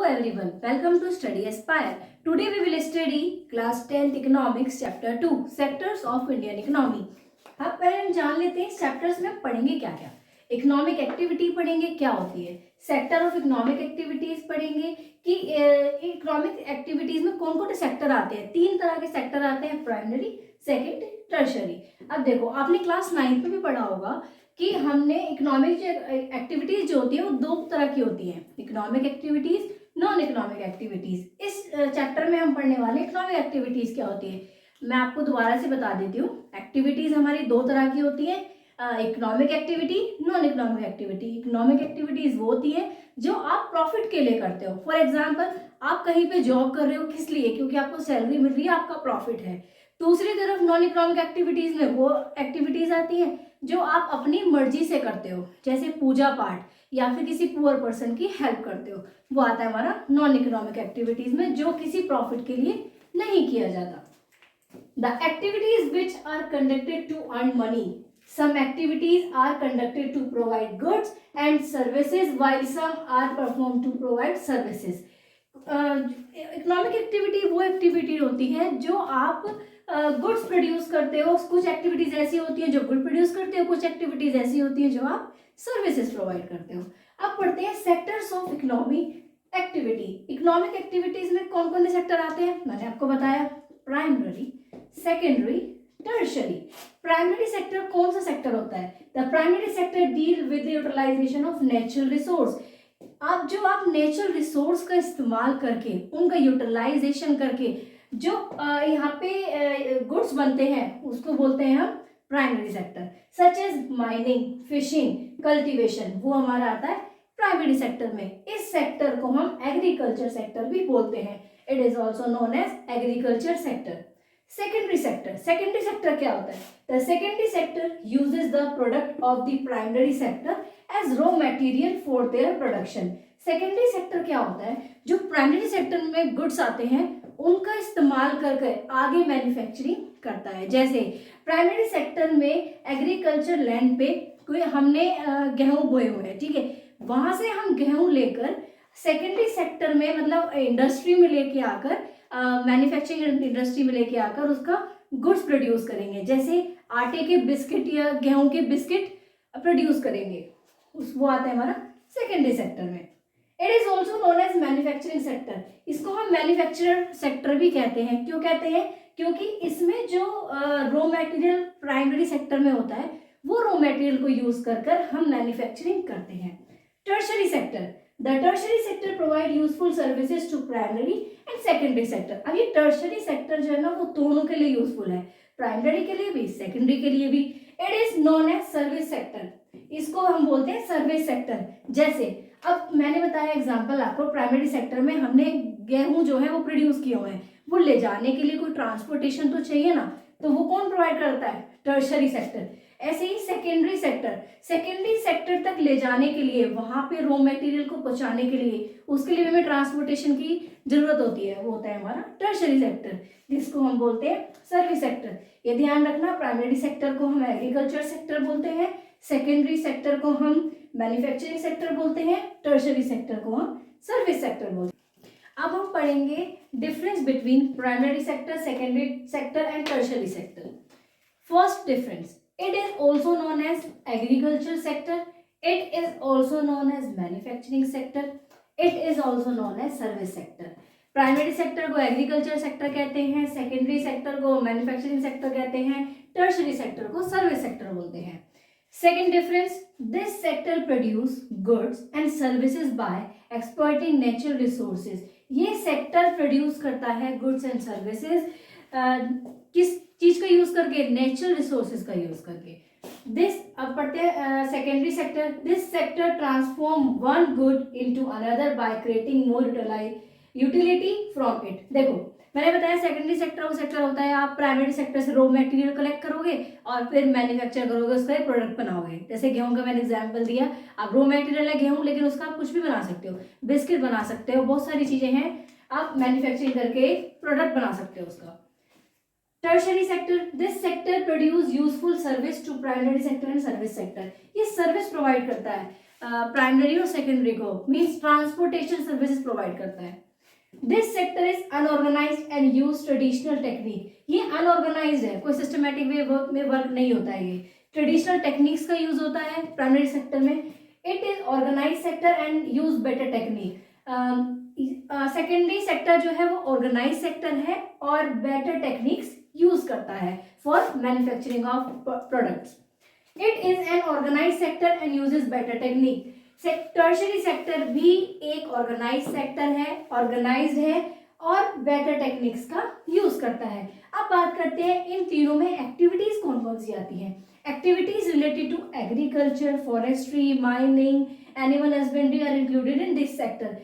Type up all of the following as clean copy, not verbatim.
everyone, welcome to Study Aspire. Today we will study class 10th economics chapter 2 sectors of Indian economy. अब पहले हम जान लेते हैं चैप्टर्स में पढ़ेंगे क्या क्या. इकोनॉमिक एक्टिविटी पढ़ेंगे क्या होती है, सेक्टर ऑफ इकोनॉमिक एक्टिविटीज पढ़ेंगे कि इकोनॉमिक एक्टिविटीज में कौन कौन से सेक्टर आते हैं. 3 तरह के सेक्टर आते हैं, प्राइमरी, सेकेंड, टर्शरी. अब देखो आपने क्लास 9 में भी पढ़ा होगा कि हमने इकोनॉमिक एक्टिविटीज जो होती है वो 2 तरह की होती हैं, economic activities, non economic activities. इस चैप्टर में हम पढ़ने वाले इकोनॉमिक एक्टिविटीज क्या होती है. मैं आपको दोबारा से बता देती हूँ. एक्टिविटीज हमारी 2 तरह की होती है, economic activity, non economic activity. Economic activities वो होती है जो आप प्रॉफिट के लिए करते हो. फॉर एग्जाम्पल आप कहीं पे जॉब कर रहे हो, किस लिए, क्योंकि आपको सैलरी मिल रही है, आपका प्रॉफिट है. दूसरी तरफ नॉन इकोनॉमिक एक्टिविटीज में वो एक्टिविटीज आती हैं जो आप अपनी मर्जी से करते हो, जैसे पूजा पाठ या फिर किसी पुअर पर्सन की हेल्प करते हो. वो आता है हमारा नॉन इकोनॉमिक एक्टिविटीज में, जो किसी प्रॉफिट के लिए नहीं किया जाता. The activities which are conducted to earn money. Some activities are conducted to provide goods and services, while some are performed to provide services. Economic activity वो एक्टिविटी होती है जो आप गुड्स प्रोड्यूस करते हो. कुछ एक्टिविटीज ऐसी होती हैं जो गुड प्रोड्यूस करते हो, कुछ एक्टिविटीज ऐसी होती हैं जो आप सर्विसेज प्रोवाइड करते हो. अब पढ़ते हैं sectors of economic activity. Economic activities में कौन कौन से सेक्टर आते हैं, मैंने आपको बताया. Primary, secondary, tertiary. Primary sector कौन सा सेक्टर होता है. The primary sector deal with the utilisation of natural resource. आप नेचुरल रिसोर्स का इस्तेमाल करके, उनका यूटिलाइजेशन करके जो यहाँ पे गुड्स बनते हैं उसको बोलते हैं हम primary sector. Such as mining, fishing, cultivation, वो हमारा आता है प्राइमरी सेक्टर में. इस सेक्टर को हम एग्रीकल्चर सेक्टर भी बोलते हैं. It is also known as agriculture sector. Secondary sector. Secondary sector क्या होता है. The secondary sector uses the product of the primary sector as raw material for their production. Secondary sector क्या होता है, जो प्राइमरी सेक्टर में goods आते हैं उनका इस्तेमाल करके आगे मैन्युफैक्चरिंग करता है. जैसे प्राइमरी सेक्टर में एग्रीकल्चर लैंड पे कोई हमने गेहूं बोए हुए हैं, ठीक है, वहां से हम गेहूं लेकर सेकेंडरी सेक्टर में मतलब इंडस्ट्री में लेके आकर, मैन्युफैक्चरिंग इंडस्ट्री में लेके आकर उसका गुड्स प्रोड्यूस करेंगे. जैसे आटे के बिस्किट या गेहूं के बिस्किट प्रोड्यूस करेंगे, वो आता है हमारा सेकेंडरी सेक्टर में. It is also known as manufacturing sector. इसको हम मैन्युफैक्चरर सेक्टर भी कहते हैं. क्यों कहते हैं, क्योंकि इसमें जो रॉ मटेरियल प्राइमरी सेक्टर में होता है वो रॉ मटेरियल को यूज कर हम मैन्युफैक्चरिंग करते हैं. Tertiary sector. The tertiary sector provide useful services to primary and secondary sector. अब ये टर्शरी सेक्टर जो है ना वो दोनों के लिए यूजफुल है, प्राइमरी के लिए भी, सेकेंडरी के लिए भी. It is known as service sector. इसको हम बोलते हैं सर्विस सेक्टर. जैसे अब मैंने बताया एग्जांपल आपको, प्राइमरी सेक्टर में हमने गेहूं जो है वो प्रोड्यूस किए हुए हैं, वो ले जाने के लिए कोई ट्रांसपोर्टेशन तो चाहिए ना, तो वो कौन प्रोवाइड करता है, टर्शरी सेक्टर. ऐसे ही सेकेंडरी सेक्टर, सेकेंडरी सेक्टर तक ले जाने के लिए, वहां पे रॉ मटेरियल को पहुंचाने के लिए, उसके लिए हमें ट्रांसपोर्टेशन की जरूरत होती है, वो होता है हमारा टर्शरी सेक्टर, जिसको हम बोलते हैं सर्विस सेक्टर. ये ध्यान रखना, प्राइमरी सेक्टर को हम एग्रीकल्चर सेक्टर बोलते हैं, सेकेंडरी सेक्टर को हम मैन्युफैक्चरिंग सेक्टर बोलते हैं, टर्शरी सेक्टर को हम सर्विस सेक्टर बोलते हैं. अब हम पढ़ेंगे difference between primary sector, secondary sector and tertiary sector. First difference, it is also known as agriculture sector, it is also known as manufacturing sector, it is also known as service sector. Primary sector को agriculture sector कहते हैं, secondary sector को manufacturing sector कहते हैं, tertiary sector को service sector बोलते हैं. Second difference, this sector produce goods and services by exploiting natural resources. ये सेक्टर प्रोड्यूस करता है गुड्स एंड सर्विसेज किस चीज का यूज करके, नेचुरल रिसोर्सेज का यूज करके. दिस, अब पढ़ते हैं secondary sector. This sector transform one good into another by creating more utility from it. देखो मैंने बताया सेकेंडरी सेक्टर वो सेक्टर होता है, आप प्राइमरी सेक्टर से रॉ मटेरियल कलेक्ट करोगे और फिर मैन्युफैक्चर करोगे, उसका एक प्रोडक्ट बनाओगे. जैसे गेहूं का मैंने एग्जांपल दिया, आप रॉ मटेरियल है गेहूं, लेकिन उसका आप कुछ भी बना सकते हो, बिस्किट बना सकते हो, बहुत सारी चीजें हैं, आप मैन्युफैक्चरिंग करके प्रोडक्ट बना सकते हो उसका. Tertiary sector, this sector produce useful service to primary sector and service sector. ये सर्विस प्रोवाइड करता है प्राइमरी और सेकेंडरी को, मीन्स ट्रांसपोर्टेशन सर्विसेज प्रोवाइड करता है। This sector is unorganised and use traditional technique. ये अनऑर्गेनाइज्ड है, कोई सिस्टमेटिक वे में वर्क नहीं होता है, ये ट्रेडिशनल टेक्निक्स का यूज होता है प्राइमरी सेक्टर में। It is organise sector and use better technique. Secondary sector जो है वो ऑर्गेनाइज सेक्टर है और बेटर टेक्निक्स यूज करता है for manufacturing of products. It is an organise sector and uses better technique. Tertiary sector भी एक ऑर्गेनाइज सेक्टर है, ऑर्गेनाइज्ड है और बेटर टेक्निक्स का यूज करता है। अब बात करते हैं इन तीनों में एक्टिविटीज कौन कौन सी आती हैं। Activities related to agriculture, forestry, mining, animal husbandry are included in this sector.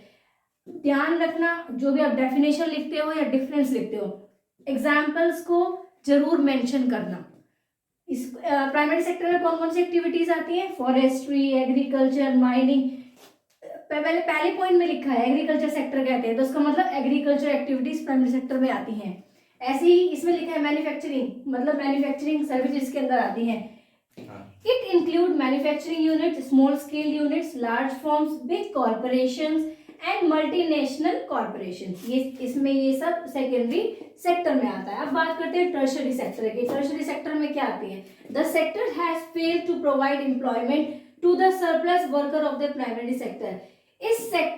ध्यान रखना, जो भी आप डेफिनेशन लिखते हो या डिफरेंस लिखते हो, एग्जाम्पल्स को जरूर मेंशन करना। इस प्राइमरी सेक्टर में कौन कौन सी एक्टिविटीज आती हैं, फॉरेस्ट्री, एग्रीकल्चर, माइनिंग। पहले पॉइंट में लिखा है एग्रीकल्चर सेक्टर कहते हैं, तो उसका मतलब एग्रीकल्चर एक्टिविटीज प्राइमरी सेक्टर में आती हैं। ऐसे ही इसमें लिखा है मैन्युफैक्चरिंग, मतलब मैन्युफैक्चरिंग सर्विसेज के अंदर आती हैं। It include manufacturing unit, small scale units, large firms, big corporations and multinational corporations. ये सब सेकेंडरी सेक्टर में आता है। अब बात करते हैं टर्शरी सेक्टर की। टर्शरी सेक्टर में क्या आती है, the sector has failed to provide employment to the surplus worker of the primary sector.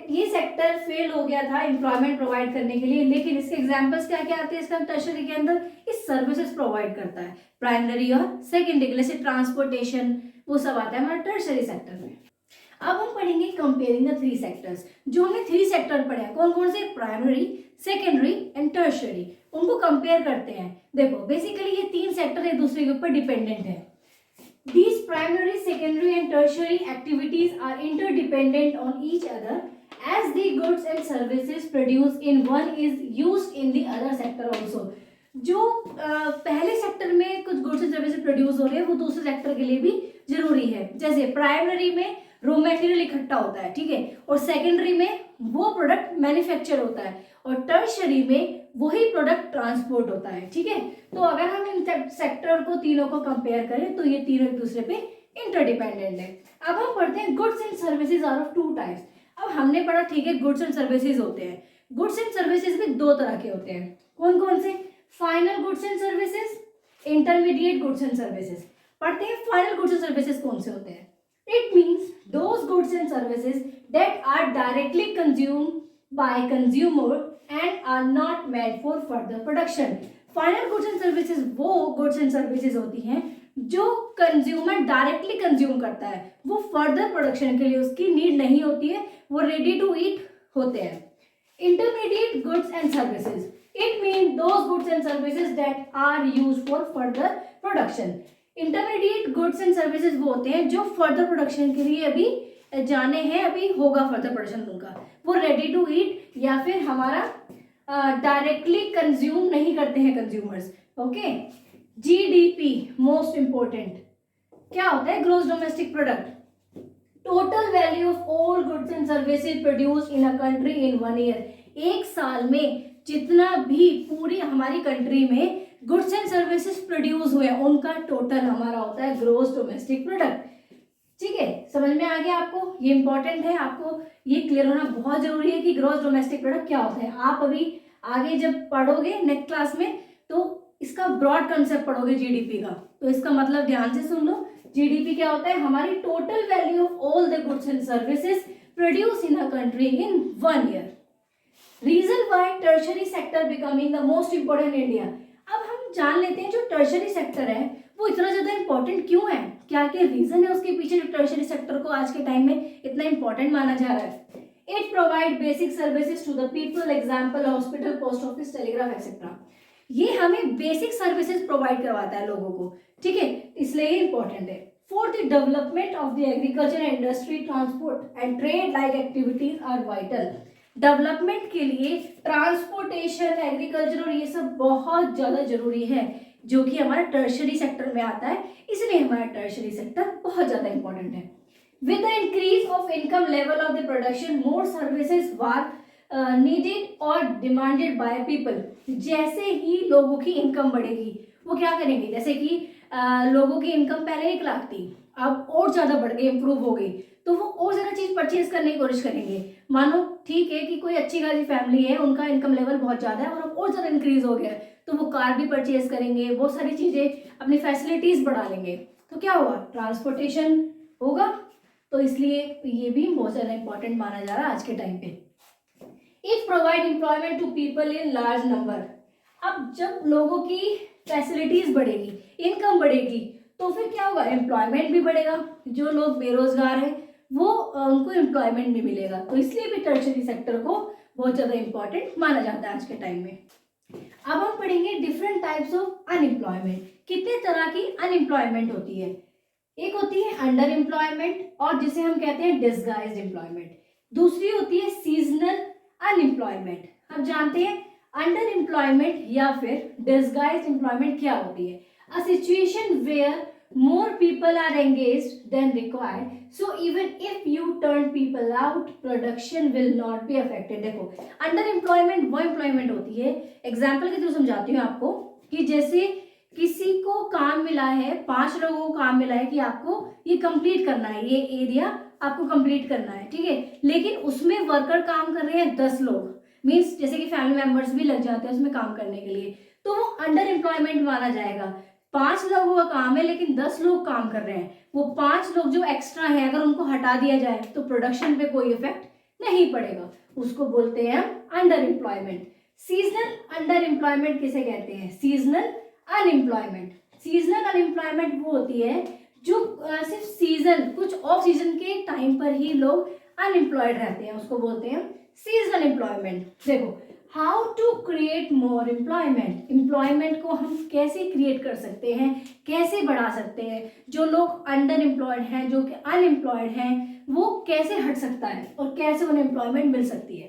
ये सेक्टर फेल हो गया था एम्प्लॉयमेंट प्रोवाइड करने के लिए, लेकिन इसके एग्जांपल्स क्या क्या आते हैं इसका टर्शरी के अंदर, इस सर्विसेज प्रोवाइड करता है प्राइमरी और सेकेंडरी, जैसे ट्रांसपोर्टेशन, वो सब आता है हमारा टर्शरी सेक्टर में। अब हम पढ़ेंगे कंपेयरिंग द थ्री सेक्टर्स। जो हमने थ्री सेक्टर पढ़े हैं कौन कौन से, प्राइमरी, सेकेंडरी एंड टर्शरी, उनको कंपेयर करते हैं। देखो बेसिकली ये तीन सेक्टर एक दूसरे के ऊपर डिपेंडेंट है। These primary, secondary and tertiary activities are interdependent on each other as the goods and services produced in one is used in the other sector also. जो पहले सेक्टर में कुछ गुड्स एंड सर्विसेज प्रोड्यूस हो रहे हैं वो दूसरे sector के लिए भी जरूरी है। जैसे प्राइमरी में रॉ मटेरियल इकट्ठा होता है, ठीक है, और सेकेंडरी में वो प्रोडक्ट मैन्युफैक्चर होता है, और टर्शरी में वही प्रोडक्ट ट्रांसपोर्ट होता है, ठीक है। तो अगर हम इन सेक्टर को तीनों को कंपेयर करें तो ये तीनों एक दूसरे पे इंटरडिपेंडेंट है। अब हम पढ़ते हैं goods and services are of two types. अब हमने पढ़ा, ठीक है, गुड्स एंड सर्विसेज होते हैं। गुड्स एंड सर्विसेज भी दो तरह के होते हैं। कौन कौन से, final goods and services, intermediate goods and services. पढ़ते हैं फाइनल गुड्स एंड सर्विसेज कौन से होते हैं। It means those goods and services that are directly consumed by consumer and are not made for further production. Final goods and services वो goods and services होती हैं जो कंज्यूमर डायरेक्टली कंज्यूम करता है, वो फर्दर प्रोडक्शन के लिए उसकी नीड नहीं होती है, वो रेडी टू ईट होते हैं। Intermediate goods and services, it means those goods and services that are used for further production. Intermediate goods and services वो होते हैं जो फर्दर प्रोडक्शन के लिए अभी जाने हैं, अभी होगा फर्दर प्रोडक्शन उनका, वो रेडी टू ईट या फिर हमारा डायरेक्टली कंज्यूम नहीं करते हैं consumers. Okay, GDP most important क्या होता है, gross domestic product, total value of all goods and services produce in a country in 1 year. एक साल में जितना भी पूरी हमारी कंट्री में गुड्स एंड सर्विसेज प्रोड्यूस हुए उनका टोटल हमारा होता है ग्रॉस डोमेस्टिक प्रोडक्ट। ठीक है, समझ में आ गया आपको, ये इंपॉर्टेंट है, आपको ये क्लियर होना बहुत जरूरी है कि ग्रॉस डोमेस्टिक प्रोडक्ट क्या होता है। आप अभी आगे जब पढ़ोगे नेक्स्ट क्लास में तो इसका ब्रॉड कंसेप्ट पढ़ोगे जीडीपी का, तो इसका मतलब ध्यान से सुन लो। जीडीपी क्या होता है, हमारी total value of all the goods and services produce in a country in 1 year. Reason why tertiary sector becoming the most important in India. अब हम जान लेते हैं जो टर्शरी सेक्टर है वो इतना ज्यादा इंपॉर्टेंट क्यों है, क्या क्या रीजन है उसके पीछे जो टर्शरी सेक्टर को आज के टाइम में इतना इंपॉर्टेंट माना जा रहा है। It provide basic services to the people, example hospital, post office, telegraph etcetera. ये हमें बेसिक सर्विसेज प्रोवाइड करवाता है लोगों को, ठीक है, इसलिए ये इंपॉर्टेंट है। For the development of the agriculture industry, transport and trade like activities are vital. Development के लिए ट्रांसपोर्टेशन, एग्रीकल्चर और ये सब बहुत ज़्यादा जरूरी है, जो कि हमारा टर्शरी सेक्टर में आता है, इसलिए हमारा टर्शरी सेक्टर बहुत ज़्यादा इंपॉर्टेंट है। With the increase of income level of the production, more services were needed और डिमांडेड बाय पीपल। जैसे ही लोगों की इनकम बढ़ेगी वो क्या करेंगे, जैसे कि लोगों की इनकम पहले 1 लाख थी, अब और ज़्यादा बढ़ गई, इम्प्रूव हो गई, तो वो और ज़्यादा चीज़ परचेज करने की कोशिश करेंगे। मानो ठीक है कि कोई अच्छी खासी फैमिली है, उनका इनकम लेवल बहुत ज़्यादा है और अब और ज़्यादा इंक्रीज हो गया है, तो वो कार भी परचेज करेंगे, बहुत सारी चीज़ें अपनी फैसिलिटीज़ बढ़ा लेंगे। तो क्या हुआ, ट्रांसपोर्टेशन होगा, तो इसलिए ये भी बहुत ज़्यादा इंपॉर्टेंट माना जा रहा है आज के टाइम पे। If provide employment to people in large number, अब जब लोगों की फैसिलिटीज बढ़ेगी, इनकम बढ़ेगी, तो फिर क्या होगा, एम्प्लॉयमेंट भी बढ़ेगा, जो लोग बेरोजगार हैं वो उनको एम्प्लॉयमेंट भी मिलेगा। तो इसलिए भी टर्शरी सेक्टर को बहुत ज़्यादा इंपॉर्टेंट माना जाता है आज के टाइम में। अब हम पढ़ेंगे डिफरेंट टाइप्स ऑफ अनएम्प्लॉयमेंट। कितने तरह की अनएम्प्लॉयमेंट होती है, एक होती है अंडर एम्प्लॉयमेंट और जिसे हम कहते हैं डिसगाइज्ड एम्प्लॉयमेंट, दूसरी होती है सीजनल अनएम्प्लॉयमेंट। हम जानते हैं अंडर एम्प्लॉयमेंट या फिर डिसगाइज्ड एम्प्लॉयमेंट क्या होती है, a situation where more people are engaged than required, so even if you turn people out production will not be affected। देखो अंडर एम्प्लॉयमेंट वो एम्प्लॉयमेंट होती है, एग्जाम्पल के थ्रू समझाती हूँ आपको, कि जैसे किसी को काम मिला है, 5 लोगों को काम मिला है कि आपको ये कंप्लीट करना है, ये एरिया आपको कंप्लीट करना है, ठीक है, लेकिन उसमें वर्कर काम कर रहे हैं 10 लोग, मीन्स जैसे कि फैमिली मेंबर्स भी लग जाते हैं उसमें काम करने के लिए, तो वो अंडर एम्प्लॉयमेंट माना जाएगा। 5 लोगों का काम है लेकिन 10 लोग काम कर रहे हैं, वो 5 लोग जो एक्स्ट्रा है अगर उनको हटा दिया जाए तो प्रोडक्शन पे कोई इफेक्ट नहीं पड़ेगा, उसको बोलते हैं under employment. Seasonal under employment किसे कहते हैं, सीजनल अनएम्प्लॉयमेंट। सीजनल अनएम्प्लॉयमेंट वो होती है जो सिर्फ सीजन, कुछ ऑफ सीजन के टाइम पर ही लोग अनएम्प्लॉयड रहते हैं, उसको बोलते हैं सीजनल एम्प्लॉयमेंट। देखो how to create more employment, employment को हम कैसे क्रिएट कर सकते हैं, कैसे बढ़ा सकते हैं, जो लोग अंडर एम्प्लॉयड हैं, जो कि अनएम्प्लॉयड हैं, वो कैसे हट सकता है और कैसे उन्हें एम्प्लॉयमेंट मिल सकती है।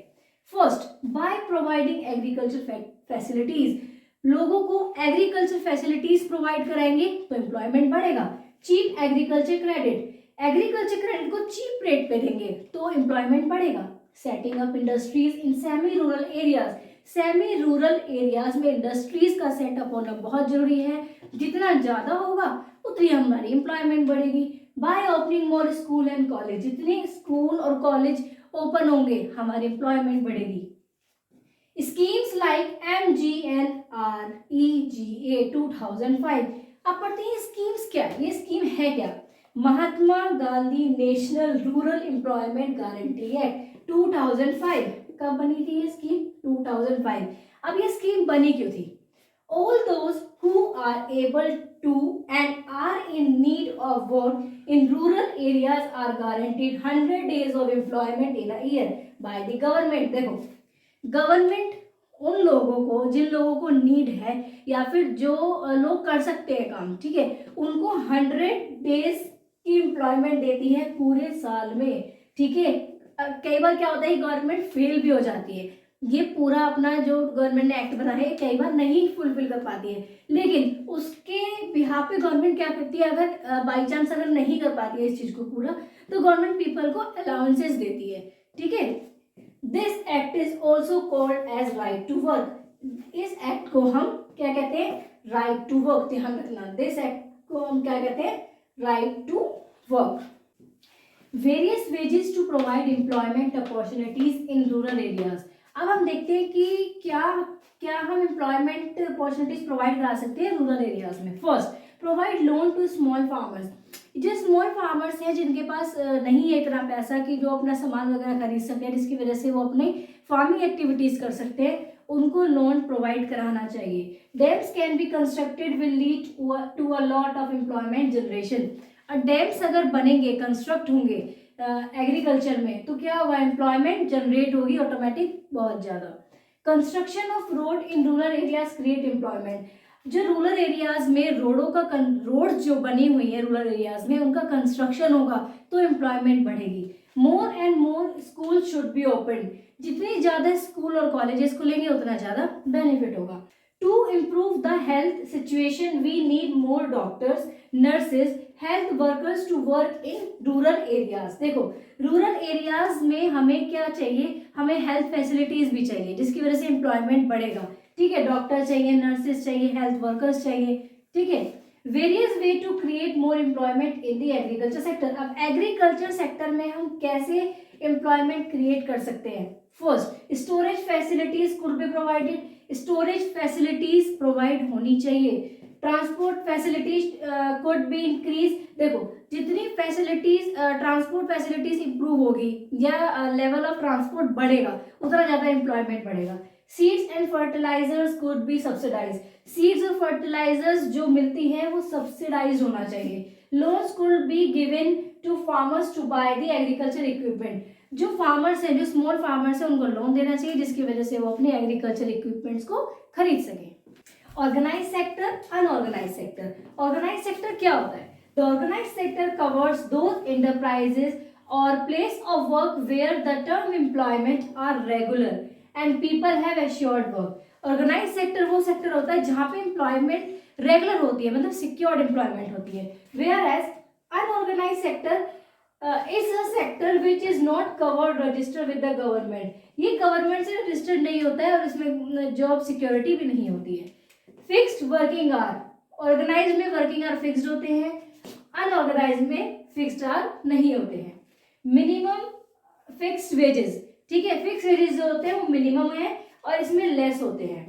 First, by providing agriculture facilities, लोगों को एग्रीकल्चर फैसिलिटीज प्रोवाइड कराएंगे तो एम्प्लॉयमेंट बढ़ेगा। Cheap agriculture credit, agriculture credit को चीप रेट पे देंगे तो एम्प्लॉयमेंट बढ़ेगा। Setting up industries in semi rural areas, semi rural areas में इंडस्ट्रीज का सेटअप होना बहुत जरूरी है, जितना ज्यादा होगा उतनी हमारी एम्प्लॉयमेंट बढ़ेगी। By opening more school and college, जितने स्कूल और कॉलेज ओपन होंगे हमारी एम्प्लॉयमेंट बढ़ेगी। स्कीम्स लाइक MGNREGA 2005, अब पढ़ते हैं स्कीम्स क्या, ये स्कीम है क्या, Mahatma Gandhi national rural employment guarantee act 2005, कब बनी थी ये स्कीम, 2005। अब ये स्कीम बनी क्यों थी, all those who are able to and are in need of work in rural areas are guaranteed 100 days of employment in a year by the government। देखो गवर्नमेंट उन लोगों को, जिन लोगों को नीड है या फिर जो लोग कर सकते हैं काम, ठीक है, उनको 100 डेज की एम्प्लॉयमेंट देती है पूरे साल में, ठीक है। कई बार क्या होता है गवर्नमेंट फेल भी हो जाती है, ये पूरा अपना जो गवर्नमेंट ने एक्ट बनाया है कई बार नहीं फुलफिल कर पाती है, लेकिन उसके बिहाफ पे गवर्नमेंट क्या करती है, अगर बाई चांस अगर नहीं कर पाती है इस चीज को पूरा, तो गवर्नमेंट पीपल को अलाउंसेस देती है, ठीक है। This act is also called as right to work, इस एक्ट को हम क्या कहते हैं, राइट टू वर्क, ध्यान रखना, दिस एक्ट को हम क्या कहते हैं, right to work. Various wages to provide employment opportunities in rural areas, अब हम देखते हैं कि क्या क्या हम एम्प्लॉयमेंट अपॉर्चुनिटीज प्रोवाइड करा सकते हैं रूरल एरियाज में। First, provide loan to small farmers, जो स्मॉल फार्मर्स हैं जिनके पास नहीं है इतना पैसा कि जो अपना सामान वगैरह खरीद सके, जिसकी वजह से वो अपने फार्मिंग एक्टिविटीज कर सकते हैं, उनको लोन प्रोवाइड कराना चाहिए। Dams can be constructed will lead to a lot of employment generation, dams अगर बनेंगे, कंस्ट्रक्ट होंगे एग्रीकल्चर में, तो क्या होगा, एम्प्लॉयमेंट जनरेट होगी ऑटोमेटिक बहुत ज़्यादा। Construction of road in rural areas create employment, जो रूरल एरियाज में रोड जो बनी हुई है रूरल एरियाज में, उनका कंस्ट्रक्शन होगा तो एम्प्लॉयमेंट बढ़ेगी। More and more school should be open, जितने ज़्यादा स्कूल और कॉलेजेस खुलेंगे उतना ज़्यादा बेनिफिट होगा। To improve the health situation we need more doctors, nurses, health workers to work in rural areas. देखो रूरल एरियाज में हमें क्या चाहिए, हमें हेल्थ फैसिलिटीज भी चाहिए, जिसकी वजह से एम्प्लॉयमेंट बढ़ेगा, ठीक है, डॉक्टर चाहिए, नर्सेज चाहिए, हेल्थ वर्कर्स चाहिए, ठीक है। Various way to create more employment in the agriculture sector. अब एग्रीकल्चर सेक्टर में हम कैसे एम्प्लॉयमेंट क्रिएट कर सकते हैं? First, storage facilities could be provided, storage facilities provide होनी चाहिए। Transport facilities could be increase. देखो, जितनी फैसिलिटीज ट्रांसपोर्ट फैसिलिटीज इंप्रूव होगी या लेवल ऑफ ट्रांसपोर्ट बढ़ेगा, उतना ज्यादा एम्प्लॉयमेंट बढ़ेगा। Seeds and fertilisers could be subsidise. Seeds और फर्टिलाइजर्स जो मिलती है वो सब्सिडाइज होना चाहिए। Loans could be given to farmers to buy the agriculture equipment. जो फार्मर्स हैं, जो स्मॉल फार्मर्स हैं, उनको लोन देना चाहिए जिसकी वजह से वो अपने एग्रीकल्चर इक्विपमेंट्स को खरीद सकें। Organise sector, unorganise sector. Organise sector क्या होता है? The organise sector covers those enterprises और place of work where the term employment are regular and people have assured work. Organise sector वो सेक्टर होता है जहां पे एम्प्लॉयमेंट रेगुलर होती है, मतलब सिक्योर्ड एम्प्लॉयमेंट होती है। Whereas unorganise sector is a sector which is not covered register with the government. ये गवर्नमेंट से रजिस्टर्ड नहीं होता है और इसमें जॉब सिक्योरिटी भी नहीं होती है। फिक्स्ड वर्किंग आवर, ऑर्गेनाइज में वर्किंग आवर फिक्स्ड होते हैं, अनऑर्गेनाइज में फिक्स्ड आवर नहीं होते हैं। मिनिमम फिक्स्ड वेजेस, ठीक है, फिक्स वेजेस जो होते हैं वो मिनिमम है और इसमें लेस होते हैं।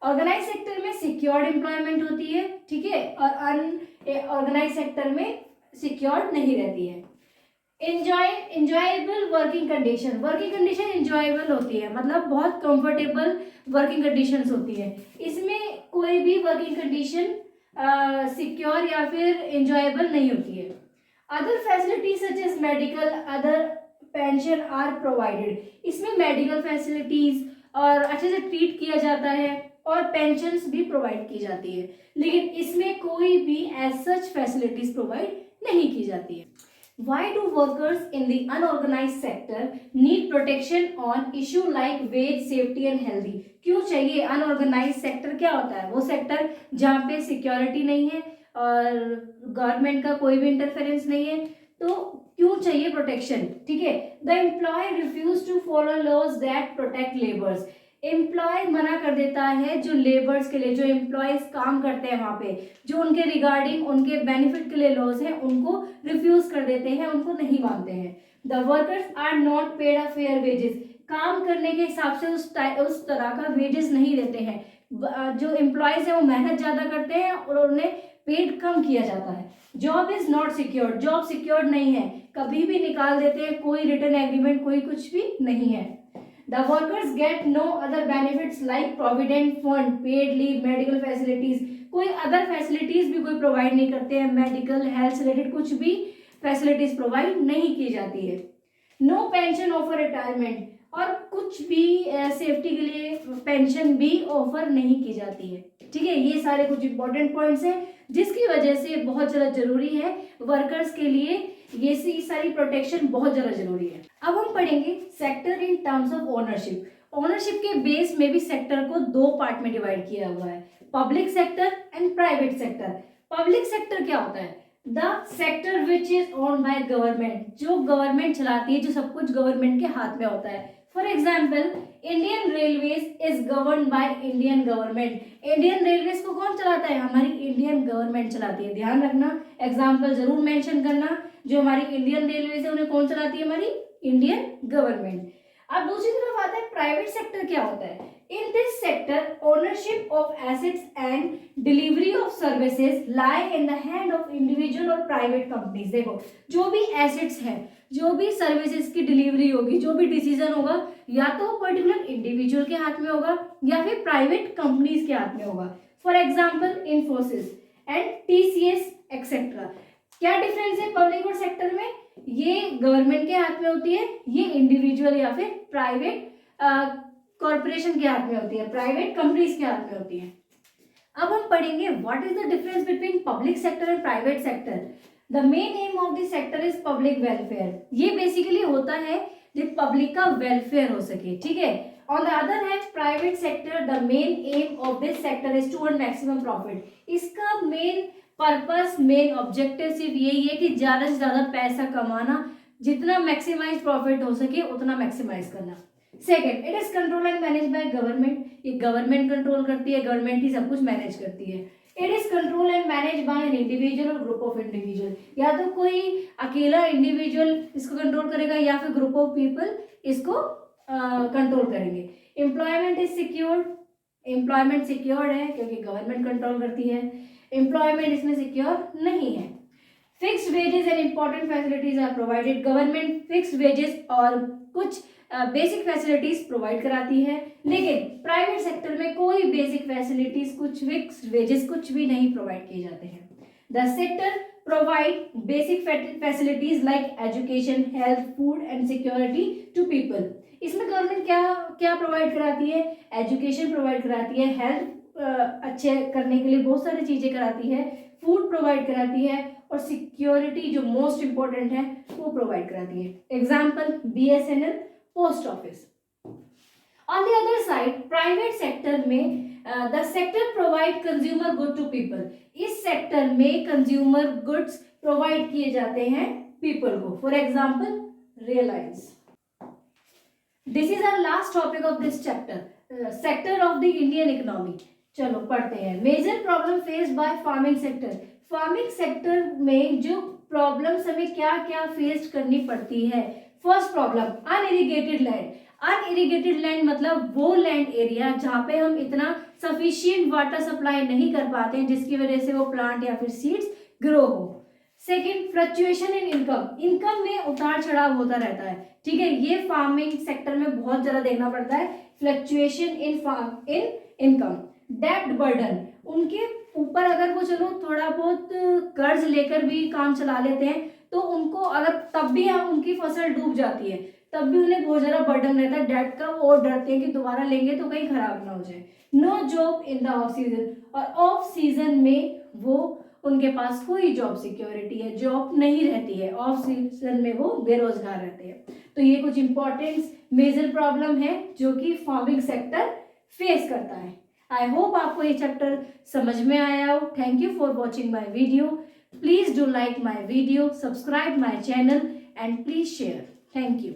ऑर्गेनाइज सेक्टर में सिक्योर्ड एम्प्लॉयमेंट होती है, ठीक है, और अनऑर्गेनाइज सेक्टर में सिक्योर्ड नहीं रहती है। Enjoyable working condition, working condition enjoyable होती है, मतलब बहुत कंफर्टेबल वर्किंग कंडीशंस होती है। इसमें कोई भी वर्किंग कंडीशन सिक्योर या फिर इंजॉयबल नहीं होती है। Other facilities such as medical, other pension are provided. इसमें मेडिकल फैसिलिटीज और अच्छे से ट्रीट किया जाता है और पेंशन्स भी प्रोवाइड की जाती है, लेकिन इसमें कोई भी एज सच फैसिलिटीज प्रोवाइड नहीं की जाती है। Why do workers in the unorganized sector need protection on issue like wage, safety and healthy? क्यों चाहिए? अनऑर्गेनाइज सेक्टर क्या होता है? वो सेक्टर जहाँ पे सिक्योरिटी नहीं है और गवर्नमेंट का कोई भी इंटरफेरेंस नहीं है, तो क्यों चाहिए प्रोटेक्शन? ठीक है, the employ refuse to follow laws that protect labours. Employ मना कर देता है जो लेबर्स के लिए, जो एम्प्लॉयज काम करते हैं वहां पे, जो उनके रिगार्डिंग उनके बेनिफिट के लिए लॉज हैं, उनको रिफ्यूज कर देते हैं, उनको नहीं मानते हैं। The workers are not paid a fair wages. काम करने के हिसाब से उस तरह का वेजेस नहीं देते हैं। जो एम्प्लॉयज हैं वो मेहनत ज्यादा करते हैं और उन्हें पेड कम किया जाता है। Job is not secured, job secured नहीं है, कभी भी निकाल देते हैं, कोई रिटर्न एग्रीमेंट, कोई कुछ भी नहीं है। The workers get no other benefits like provident fund, paid leave, medical facilities। कोई अदर फैसिलिटीज भी कोई प्रोवाइड नहीं करते हैं, मेडिकल हेल्थ से रिलेटेड कुछ भी फैसिलिटीज प्रोवाइड नहीं की जाती है। नो पेंशन ऑफर रिटायरमेंट, और कुछ भी सेफ्टी के लिए पेंशन भी ऑफर नहीं की जाती है। ठीक है, ये सारे कुछ इंपॉर्टेंट पॉइंट्स हैं जिसकी वजह से बहुत ज़्यादा जरूरी है वर्कर्स के लिए, ये सारी प्रोटेक्शन बहुत ज़्यादा जरूरी है। अब हम पढ़ेंगे sector in terms of ownership. Ownership के बेस में भी सेक्टर को दो पार्ट में डिवाइड किया हुआ है, public sector and private sector. Public sector क्या होता है? The sector which is owned by government, जो गवर्नमेंट चलाती है, जो सब कुछ गवर्नमेंट के हाथ में होता है। For example, Indian railways is govern by Indian government. Indian railways को कौन चलाता है? हमारी इंडियन गवर्नमेंट चलाती है। ध्यान रखना, एग्जाम्पल जरूर मेंशन करना, जो हमारी इंडियन रेलवेज है उन्हें कौन चलाती है? हमारी इंडियन गवर्नमेंट। अब दूसरी तरफ आता है प्राइवेट सेक्टर क्या होता है? इन this sector ownership of assets and delivery of services lie in the hand of individual और प्राइवेट कंपनीज। देखो, जो भी एसेट्स हैं, जो भी सर्विसेज की डिलीवरी होगी, जो भी डिसीजन होगा, या तो पर्टिकुलर इंडिविजुअल के हाथ में होगा या फिर प्राइवेट कंपनीज के हाथ में होगा। For example, Infosys and TCS etcetera. क्या डिफरेंस है पब्लिक और सेक्टर में? ये गवर्नमेंट के हाथ में होती है, ये इंडिविजुअल या फिर प्राइवेट कॉर्पोरेशन के हाथ में होती है, प्राइवेट कंपनीज के हाथ में होती है। अब हम पढ़ेंगे what is the difference between public sector and private sector. The main aim of the sector is public welfare. ये बेसिकली होता है जब पब्लिक का वेलफेयर हो सके। ठीक है, on the other hand private sector, the main aim of this sector is to earn maximum profit. इसका मेन पर्पस, मेन ऑब्जेक्टिव सिर्फ यही है कि ज्यादा से ज्यादा पैसा कमाना, जितना मैक्सिमाइज प्रॉफिट हो सके उतना मैक्सिमाइज करना। Second, it is control and manage by government. ये गवर्नमेंट कंट्रोल करती है, गवर्नमेंट ही सब कुछ मैनेज करती है। It is control and manage by an individual और ग्रुप ऑफ इंडिविजुअल, या तो कोई अकेला इंडिविजुअल इसको कंट्रोल करेगा या फिर ग्रुप ऑफ पीपल इसको कंट्रोल करेंगे। Employment is secured, employment secured है क्योंकि गवर्नमेंट कंट्रोल करती है, एम्प्लॉयमेंट इसमें सिक्योर नहीं है। Fixed wages and important facilities are provided, government fixed wages और कुछ बेसिक फैसिलिटीज प्रोवाइड कराती है, लेकिन प्राइवेट सेक्टर में कोई बेसिक फैसिलिटीज, कुछ फिक्स्ड वेजेस कुछ भी नहीं प्रोवाइड किए जाते हैं। The sector provide basic facilities like education, health, food and security to people. इसमें गवर्नमेंट क्या क्या प्रोवाइड कराती है? एजुकेशन प्रोवाइड कराती है, हेल्थ अच्छे करने के लिए बहुत सारी चीजें कराती है, फूड प्रोवाइड कराती है और सिक्योरिटी जो मोस्ट इंपॉर्टेंट है वो प्रोवाइड कराती है। Example BSNL, post office. On the other side private sector में the sector provide consumer good to people, इस सेक्टर में कंज्यूमर गुड्स प्रोवाइड किए जाते हैं पीपल को। For example Reliance. This is our last topic of this chapter, sector of the Indian economy. चलो पढ़ते हैं। Major problem faced by farming sector, farming sector में जो प्रॉब्लम्स हमें क्या क्या फेस करनी पड़ती है। First problem unirrigated land, unirrigated land मतलब वो लैंड एरिया जहाँ पे हम इतना सफिशिएंट वाटर सप्लाई नहीं कर पाते हैं जिसकी वजह से वो प्लांट या फिर सीड्स ग्रो हो। Second fluctuation in income, income में उतार चढ़ाव होता रहता है, ठीक है, ये फार्मिंग सेक्टर में बहुत ज्यादा देखना पड़ता है, फ्लक्चुएशन इन इनकम। डेब्ट बर्डन, उनके ऊपर अगर वो चलो थोड़ा बहुत कर्ज लेकर भी काम चला लेते हैं तो उनको अगर तब भी उनकी फसल डूब जाती है तब भी उन्हें बहुत ज्यादा बर्डन रहता है डेट का, वो और डरते हैं कि दोबारा लेंगे तो कहीं खराब ना हो जाए। No job in the off season, और ऑफ सीजन में वो उनके पास कोई जॉब सिक्योरिटी है, जॉब नहीं रहती है, ऑफ सीजन में वो बेरोजगार रहते हैं। तो ये कुछ इंपॉर्टेंट मेजर प्रॉब्लम है जो कि फार्मिंग सेक्टर फेस करता है। आई होप आपको ये चैप्टर समझ में आया हो। Thank you for watching my video. Please do like my video, subscribe my channel and please share. Thank you.